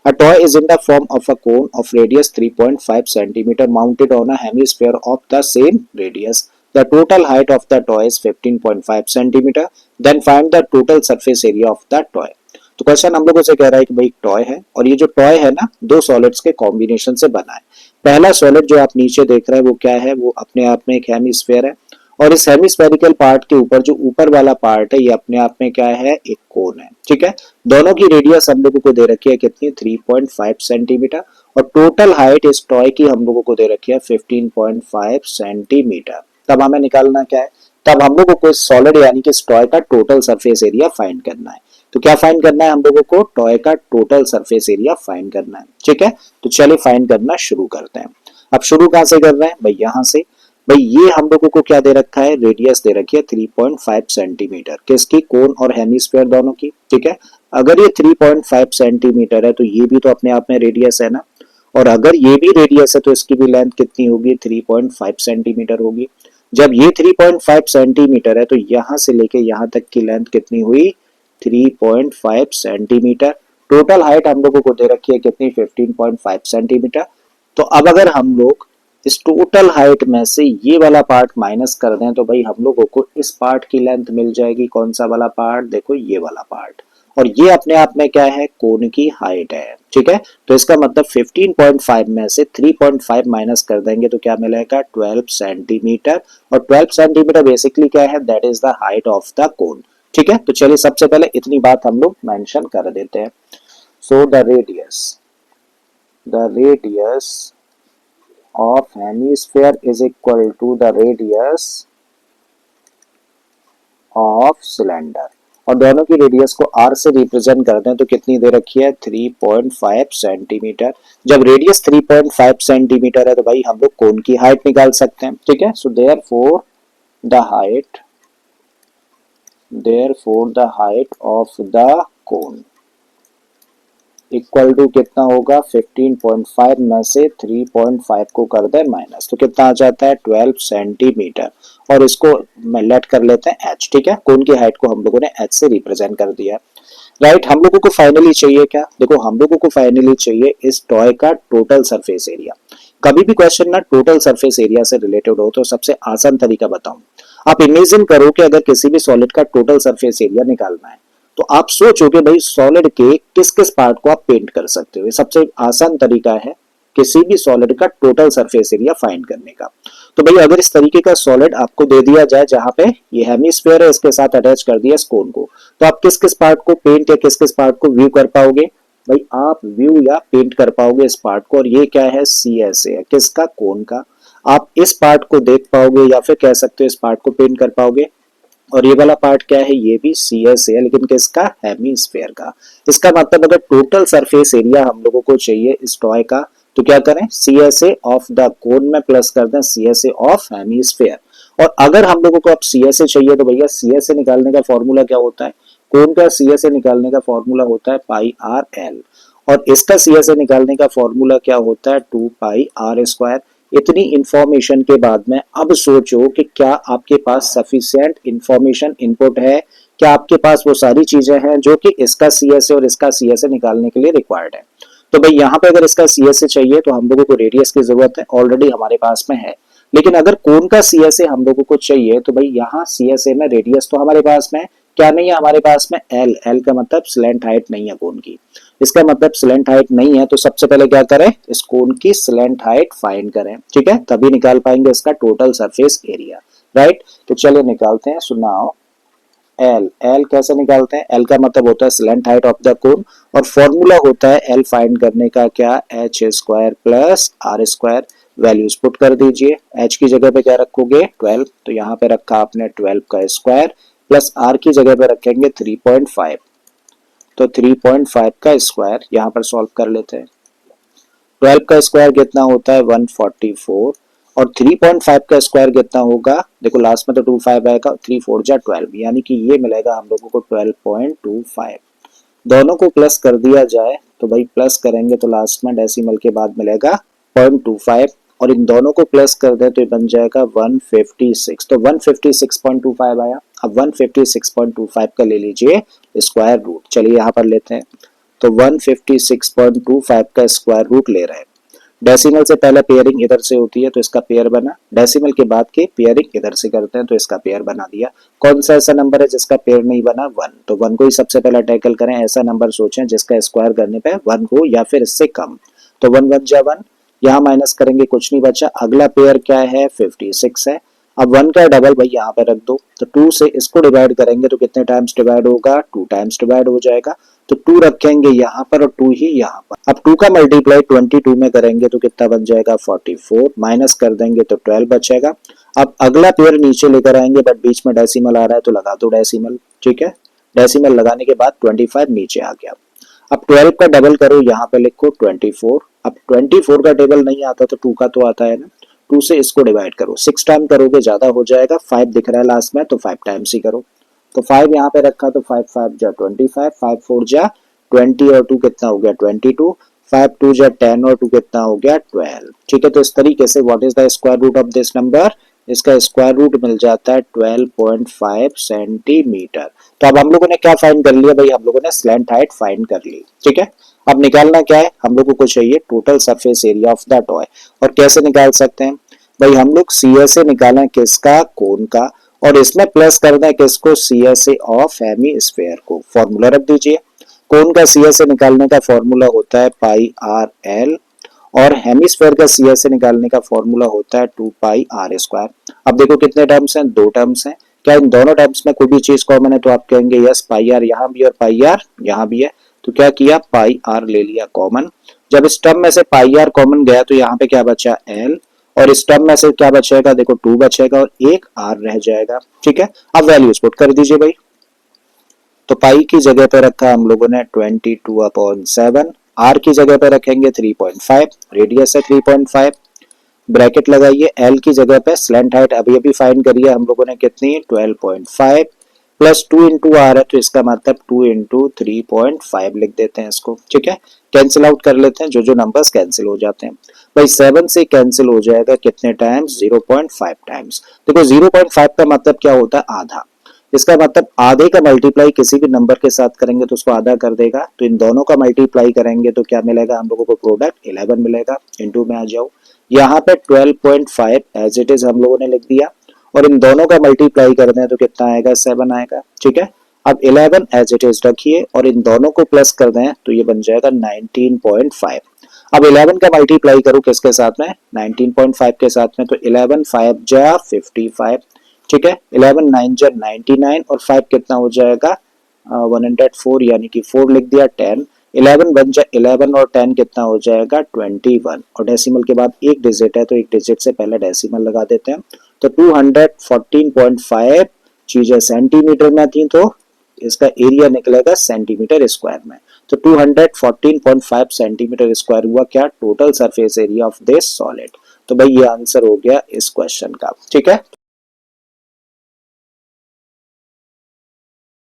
A toy is in the form of a cone of radius 3.5 centimeter mounted on a hemisphere of the same radius. The total height of the toy is 15.5 centimeter. Then find the total surface area of the toy. तो question हम लोगों से कह रहा है कि भाई toy है और ये जो टॉय है ना दो सॉलिड्स के कॉम्बिनेशन से बना है। पहला सॉलिड जो आप नीचे देख रहे हैं वो क्या है, वो अपने आप में एक हेमिस्फीयर है और इस हेमिस्फेरिकल पार्ट के ऊपर जो ऊपर वाला पार्ट है ये अपने आप में क्या है, एक कोन है। ठीक है, दोनों की रेडियस हम लोगों को दे रखी है कितनी, 3.5 सेंटीमीटर और टोटल हाइट इस टॉय की हम लोगों को दे रखी है 15.5 सेंटीमीटर। तब हमें निकालना क्या है, तब हम लोगों को इस सॉलिड यानी कि इस टॉय का टोटल सरफेस एरिया फाइंड करना है। तो क्या फाइंड करना है हम लोगों को, टॉय का टोटल सरफेस एरिया फाइंड करना है। ठीक है, तो चलिए फाइंड करना शुरू करते हैं। अब शुरू कहां से कर रहे हैं भाई, यहां से। भाई ये हम लोगों को क्या दे रखा है, रेडियस दे रखी है 3.5 सेंटीमीटर किसकी, कोन और हेमिस्फीयर दोनों की। ठीक है, अगर ये 3.5 सेंटीमीटर है तो ये भी तो अपने आप में रेडियस है ना, और अगर ये भी रेडियस है तो इसकी भी लेंथ कितनी होगी, 3.5 सेंटीमीटर होगी। जब ये 3.5 सेंटीमीटर है तो यहां से लेके यहां तक की लेंथ कितनी हुई, 3.5 सेंटीमीटर। टोटल हाइट हम लोगों को दे रखी है कितनी, 15.5 सेंटीमीटर। तो अब अगर हम लोग इस टोटल हाइट में से ये वाला पार्ट माइनस कर दें तो भाई हम लोगों को इस पार्ट की लेंथ मिल जाएगी, कौन सा वाला पार्ट, देखो ये वाला पार्ट, और ये अपने आप में क्या है, कोन की हाइट है। ठीक है, तो इसका मतलब 15.5 में से 3.5 माइनस कर देंगे तो क्या मिलेगा, 12 सेंटीमीटर। और 12 सेंटीमीटर बेसिकली क्या है, that is the height of the कोन। ठीक है, तो चलिए सबसे पहले इतनी बात हम लोग मेंशन कर देते हैं। So the radius of hemisphere is equal to the radius of cylinder। और दोनों की रेडियस को r से रिप्रेजेंट करते हैं तो कितनी दे रखी है, 3.5 सेंटीमीटर। जब रेडियस 3.5 सेंटीमीटर है तो भाई हम लोग कोन की हाइट निकाल सकते हैं। ठीक है, so therefore the height of the cone equal to कितना होगा, 15.5 में से 3.5 को कर दे माइनस तो कितना आ जाता है, 12 सेंटीमीटर। और इसको लेट कर लेते हैं h। ठीक है, कोन की हाइट को हम लोगों ने h से रिप्रेजेंट कर दिया। राइट, हम लोगों को फाइनली चाहिए क्या, देखो हम लोगों को फाइनली चाहिए इस टॉय का टोटल सरफेस एरिया। कभी भी क्वेश्चन ना टोटल सरफेस एरिया से रिलेटेड हो तो सबसे आसान तरीका बताऊं, आप इमेजिन करो कि अगर किसी भी सॉलिड का टोटल सरफेस एरिया निकालना है तो आप सोचोगे भाई सॉलिड के किस किस पार्ट को आप पेंट कर सकते हो। ये सबसे आसान तरीका है किसी भी सॉलिड का टोटल सरफेस एरिया फाइंड करने का। तो भाई अगर इस तरीके का सॉलिड आपको दे दिया जाए जहां पे ये हेमिस्फीयर है, इसके साथ अटैच कर दिया इस कोन को, तो आप किस किस पार्ट को पेंट या किस किस पार्ट को व्यू कर पाओगे, भाई आप व्यू या पेंट कर पाओगे इस पार्ट को। और ये क्या है, CSA है किसका, कोन का। आप इस पार्ट को देख पाओगे या फिर कह सकते हो इस पार्ट को पेंट कर पाओगे। और ये वाला पार्ट क्या है, ये भी CSA है लेकिन किसका, हेमिस्फीयर का। इसका मतलब अगर टोटल सरफेस एरिया हम लोगों को चाहिए इस टॉय का तो क्या करें, CSA ऑफ द कोन में प्लस कर दें CSA ऑफ हेमिस्फीयर। और अगर हम लोगों को अब CSA चाहिए तो भैया CSA निकालने का फॉर्मूला क्या होता है, कोन का CSA निकालने का फॉर्मूला होता है पाई आर एल, और इसका CSA निकालने का फॉर्मूला क्या होता है, 2 पाई आर स्क्वायर। इतनी इंफॉर्मेशन के बाद में अब सोचो कि क्या आपके पास सफिशिएंट इंफॉर्मेशन इनपुट है, क्या आपके पास वो सारी चीजें हैं जो कि इसका CSA और इसका CSA निकालने के लिए रिक्वायर्ड है। तो भाई यहाँ पे अगर इसका CSA चाहिए तो हम लोगों को रेडियस की जरूरत है, ऑलरेडी हमारे पास में है। लेकिन अगर कोन का CSA हम लोगों को चाहिए तो भाई यहाँ CSA में रेडियस तो हमारे पास में क्या नहीं है, हमारे पास में एल का मतलब स्लैंट हाइट नहीं है कोन की। इसका मतलब स्लैंट हाइट नहीं है तो सबसे पहले क्या करें, इस कोन की स्लैंट हाइट फाइंड करें। ठीक है, तभी निकाल पाएंगे इसका टोटल सरफेस एरिया। राइट, तो चलिए निकालते हैं। सुनाओ एल कैसे निकालते हैं, एल का मतलब होता है slant height of the cone और फॉर्मूला होता है एल फाइंड करने का क्या, H square plus R square. Values put कर दीजिए, एच की जगह पे क्या रखोगे, 12, तो यहाँ पे रखा आपने 12 का स्क्वायर प्लस आर की जगह पे रखेंगे 3.5, तो 3.5 का स्क्वायर यहाँ पर सॉल्व कर लेते हैं। 12 का स्क्वायर कितना होता है, 144, और 3.5 का स्क्वायर कितना होगा, देखो लास्ट में तो 25 आएगा, 3 4 जा 12, यानी कि ये मिलेगा हम लोगों को 12.25। दोनों को प्लस कर दिया जाए तो भाई प्लस करेंगे तो लास्ट में डेसिमल के बाद मिलेगा 0.25, और इन दोनों को प्लस कर दें तो ये बन जाएगा 156, तो 156.25 आया। अब 156.25 का ले लीजिए स्क्वायर रूट, चलिए यहाँ पर लेते हैं तो 156.25 का स्क्वायर रूट ले रहे हैं। डेसिमल से पहले पेयरिंग इधर से होती है तो इसका पेयर बना, डेसिमल के बाद की पेयरिंग इधर से करते हैं तो इसका पेयर बना दिया। कौन सा ऐसा नंबर है जिसका पेयर नहीं बना? 1। तो 1 को ही सबसे पहले टैकल करें, ऐसा नंबर सोचें जिसका स्क्वायर करने पे 1 हो या फिर इससे कम। तो 1 1 जा 1, यहाँ माइनस करेंगे कुछ नहीं बचा। अगला पेयर क्या है? 56 है। अब 1 का डबल भाई यहाँ पे रख दो, तो 2 से इसको डिवाइड करेंगे तो कितने टाइम्स डिवाइड होगा? 2 टाइम्स डिवाइड हो जाएगा। तो 2 रखेंगे यहाँ पर और 2 ही यहाँ पर। अब 2 का मल्टीप्लाई 22 में करेंगे तो कितना बन जाएगा? 44। माइनस कर देंगे तो 12 बचेगा। अब अगला पेयर नीचे लेकर आएंगे, बट बीच में डेसिमल आ रहा है तो लगा दो डेसिमल, ठीक है। डेसिमल लगाने के बाद 25 नीचे आ गया। अब 12 का डबल करो, यहाँ पे लिखो 24। अब 24 का टेबल नहीं आता तो 2 का तो आता है ना। 2 से इसको डिवाइड करो, 6 टाइम करोगे ज्यादा हो जाएगा। 5 दिख रहा है लास्ट में तो 5 टाइम्स ही करो। तो 5 यहाँ पे रखा तो 5 5 जा 25, 5 4 जा 20 और 2 कितना हो गया? 22। 5 2 जा 10 और 2 कितना हो गया? 12। ठीक है, तो इस तरीके से what is the square root of this number? इसका स्क्वायर रूट मिल जाता है 12.5 सेंटीमीटर। तो अब हम लोगों ने क्या फाइंड कर लिया भाई? हम लोगों ने स्लैंट हाइट फाइंड कर ली, ठीक है। अब निकालना क्या है? हम लोगों को चाहिए total surface area of the toy. और कैसे निकाल सकते हैं भाई? हम लोग CSA निकालें किसका? कोन का। और इसमें प्लस कर दें किसको? CSA ऑफ हेमीस्फेयर को। फॉर्मूला रख दीजिए। कोन का CSA निकालने का फॉर्मूला होता है पाई आर एल, और हेमिस्फेयर का CSA निकालने का फॉर्मूला होता है 2 पाई आर स्क्वायर। अब देखो कितने टर्म्स हैं? 2 टर्म्स हैं। क्या इन दोनों टर्म्स में कोई भी चीज कॉमन है? तो आप कहेंगे यस, पाई आर यहाँ भी और पाई आर यहाँ भी है। तो क्या किया? पाई आर ले लिया कॉमन। जब इस टर्म में से पाई आर कॉमन गया तो यहाँ पे क्या बचा? एल। और इस टर्म में से क्या बचेगा? देखो 2 बचेगा और एक आर रह जाएगा, ठीक है। अब वैल्यूज पुट कर दीजिए भाई। तो पाई की जगह पे रखा हम लोगों ने 22/7, आर की जगह पे रखेंगे 3.5, रेडियस है 3.5, ब्रैकेट लगाइए। एल की जगह पे स्लैंट हाइट अभी अभी फाइंड करिए हम लोगों ने कितनी? 12.5 प्लस 2 इंटू आर है तो इसका मतलब 2 इंटू 3.5 लिख देते हैं इसको, ठीक है। कैंसिल आउट कर लेते हैं, जो जो नंबर्स कैंसिल हो जाते हैं भाई। 7 से कैंसिल हो जाएगा कितने टाइम्स? 0.5 टाइम्स। देखो 0.5 का मतलब क्या होता है? आधा। इसका मतलब आधे का मल्टीप्लाई किसी भी नंबर के साथ करेंगे तो उसको आधा कर देगा। तो इन दोनों का मल्टीप्लाई करेंगे तो क्या मिलेगा हम लोगों को? प्रोडक्ट 11 मिलेगा। इनटू में आ जाओ, यहाँ पे 12.5 एज इट इज हम लोगों ने लिख दिया, और इन दोनों का मल्टीप्लाई कर दें तो कितना आएगा? 7 आएगा, ठीक है। अब 11 एज इट इज रखिए और इन दोनों को प्लस कर दें तो ये बन जाएगा 19.5। अब 11 का मल्टीप्लाई करो किसके साथ में? 19.5 के साथ में। तो 11 5 जा 55, ठीक है। 11 9 जा 99 और 5 कितना हो जाएगा? 104, यानी कि 4 लिख दिया। 10 11 बन जा 11 और 10 कितना हो जाएगा? 21। और डेसिमल के बाद एक डिजिट है तो एक डिजिट से पहले डेसिमल लगा देते हैं। तो 214.5 चीजें सेंटीमीटर में थी तो इसका एरिया निकलेगा सेंटीमीटर स्क्वायर में। तो 214.5 सेंटीमीटर स्क्वायर हुआ क्या? Total surface area of this solid. तो भाई ये आंसर हो गया इस क्वेश्चन का, ठीक है।